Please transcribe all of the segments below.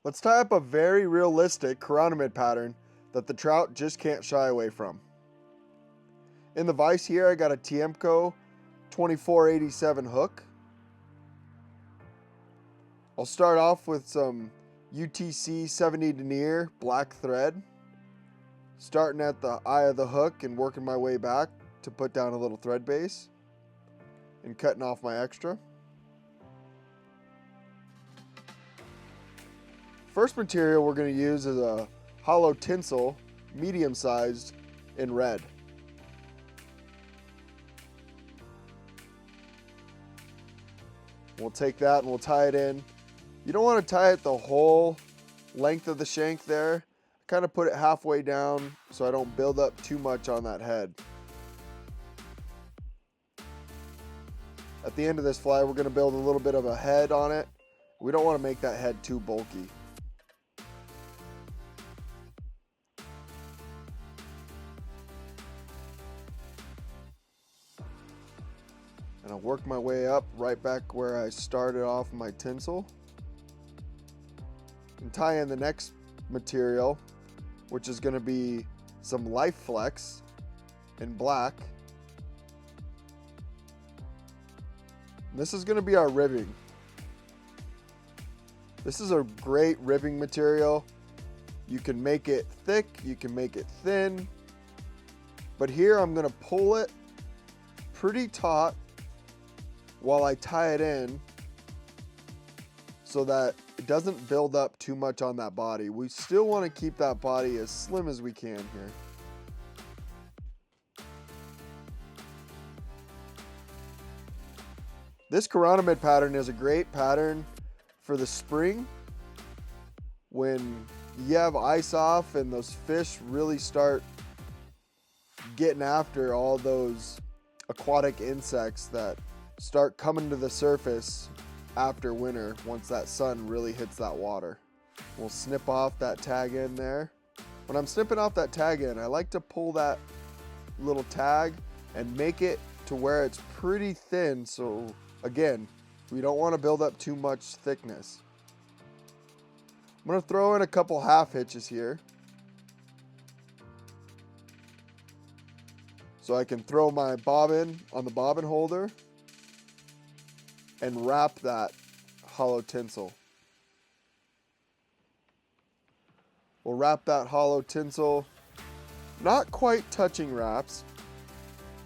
Let's tie up a very realistic chironomid pattern that the trout just can't shy away from. In the vise here, I got a Tiemco 2487 hook. I'll start off with some UTC 70 Denier black thread, starting at the eye of the hook and working my way back to put down a little thread base and cutting off my extra. First material we're going to use is a Holo Tinsel, medium sized, in red. We'll take that and we'll tie it in. You don't want to tie it the whole length of the shank there. I kind of put it halfway down so I don't build up too much on that head. At the end of this fly, we're going to build a little bit of a head on it. We don't want to make that head too bulky. And I'll work my way up right back where I started off my tinsel. And tie in the next material, which is going to be some Life Flex in black. And this is going to be our ribbing. This is a great ribbing material. You can make it thick, you can make it thin. But here I'm going to pull it pretty taut while I tie it in so that it doesn't build up too much on that body. We still want to keep that body as slim as we can here. This chironomid pattern is a great pattern for the spring when you have ice off and those fish really start getting after all those aquatic insects that start coming to the surface after winter once that sun really hits that water. We'll snip off that tag end there. When I'm snipping off that tag end, I like to pull that little tag and make it to where it's pretty thin, so again, we don't want to build up too much thickness. I'm going to throw in a couple half hitches here so I can throw my bobbin on the bobbin holder and wrap that Holo tinsel. We'll wrap that Holo tinsel, not quite touching wraps,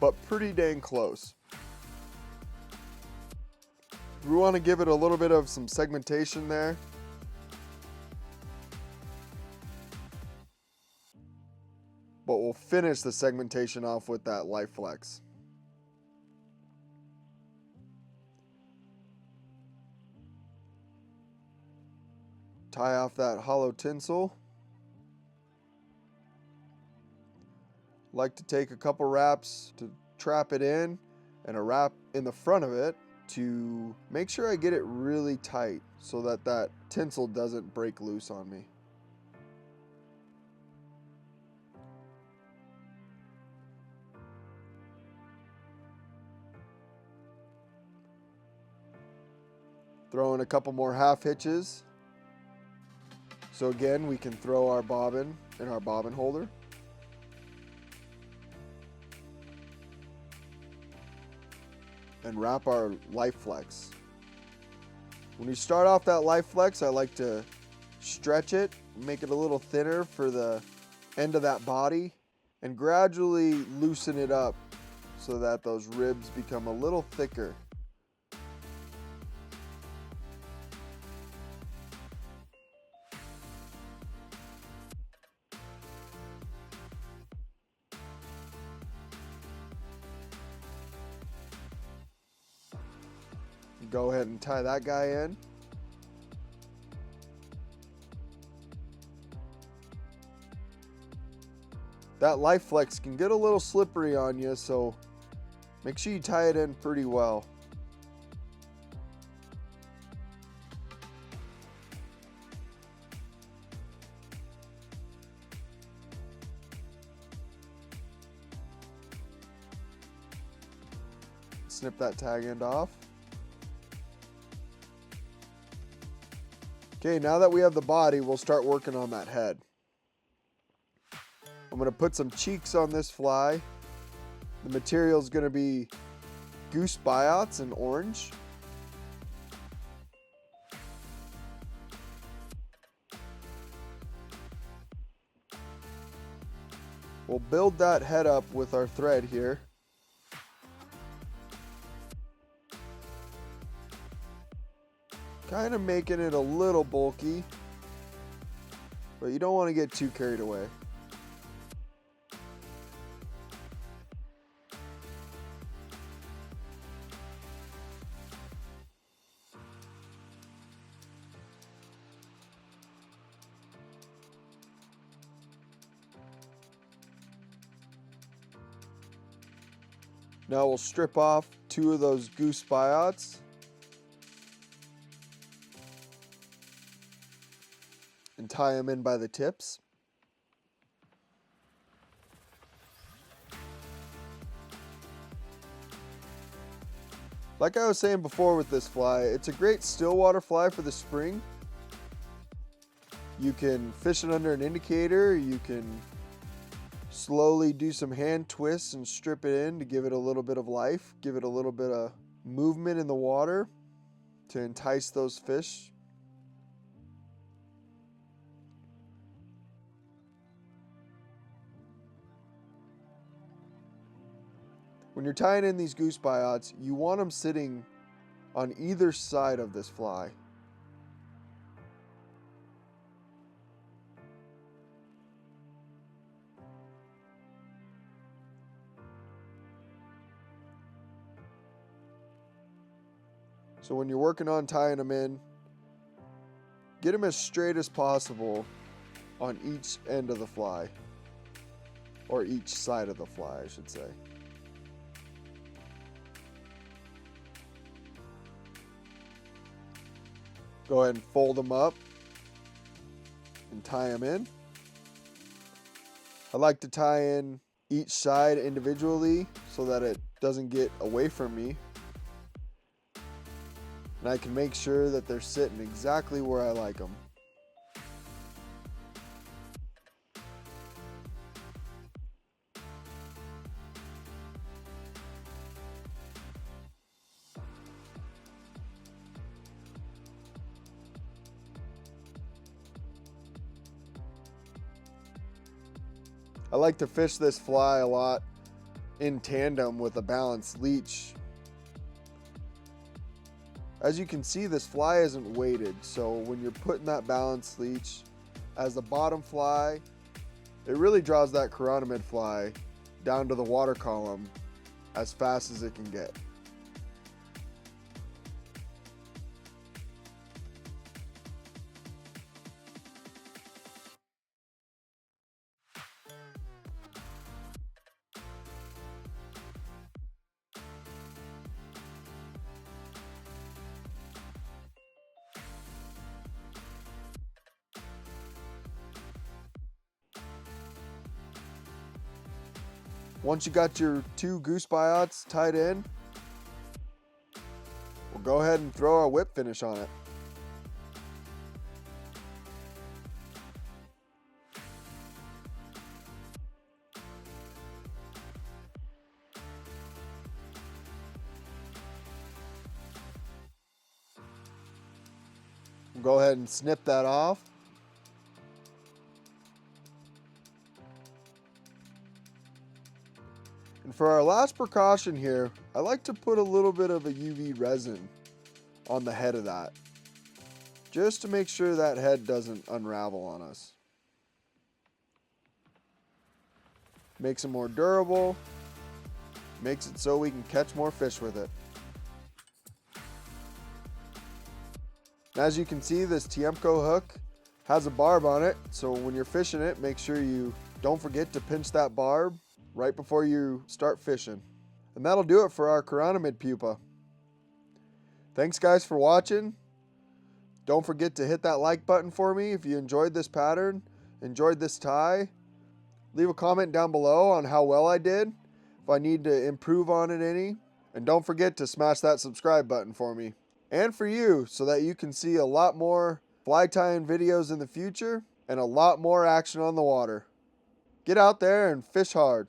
but pretty dang close. We want to give it a little bit of some segmentation there. But we'll finish the segmentation off with that Life Flex. Tie off that Holo tinsel. Like to take a couple wraps to trap it in and a wrap in the front of it to make sure I get it really tight so that that tinsel doesn't break loose on me. Throw in a couple more half hitches. So again, we can throw our bobbin in our bobbin holder. And wrap our Life Flex. When you start off that Life Flex, I like to stretch it, make it a little thinner for the end of that body, and gradually loosen it up so that those ribs become a little thicker. Go ahead and tie that guy in. That Life Flex can get a little slippery on you, so make sure you tie it in pretty well. Snip that tag end off. Okay, now that we have the body, we'll start working on that head. I'm going to put some cheeks on this fly. The material is going to be Goose Biots in orange. We'll build that head up with our thread here. Kind of making it a little bulky, but you don't want to get too carried away. Now we'll strip off 2 of those Goose Biots and tie them in by the tips. Like I was saying before with this fly, it's a great stillwater fly for the spring. You can fish it under an indicator, you can slowly do some hand twists and strip it in to give it a little bit of life, give it a little bit of movement in the water to entice those fish. When you're tying in these Goose Biots, you want them sitting on either side of this fly. So when you're working on tying them in, get them as straight as possible on each end of the fly, or each side of the fly, I should say. Go ahead and fold them up and tie them in. I like to tie in each side individually so that it doesn't get away from me. And I can make sure that they're sitting exactly where I like them. I like to fish this fly a lot in tandem with a balanced leech. As you can see, this fly isn't weighted, so when you're putting that balanced leech as the bottom fly, it really draws that chironomid fly down to the water column as fast as it can get. Once you got your 2 Goose Biots tied in, we'll go ahead and throw our whip finish on it. We'll go ahead and snip that off. And for our last precaution here, I like to put a little bit of a UV resin on the head of that, just to make sure that head doesn't unravel on us. Makes it more durable, makes it so we can catch more fish with it. As you can see, this Tiemco hook has a barb on it, so when you're fishing it, make sure you don't forget to pinch that barb right before you start fishing. And that'll do it for our Chironomid Pupa. Thanks guys for watching. Don't forget to hit that like button for me if you enjoyed this pattern, enjoyed this tie. Leave a comment down below on how well I did, if I need to improve on it any. And don't forget to smash that subscribe button for me and for you, so that you can see a lot more fly tying videos in the future, and a lot more action on the water. Get out there and fish hard.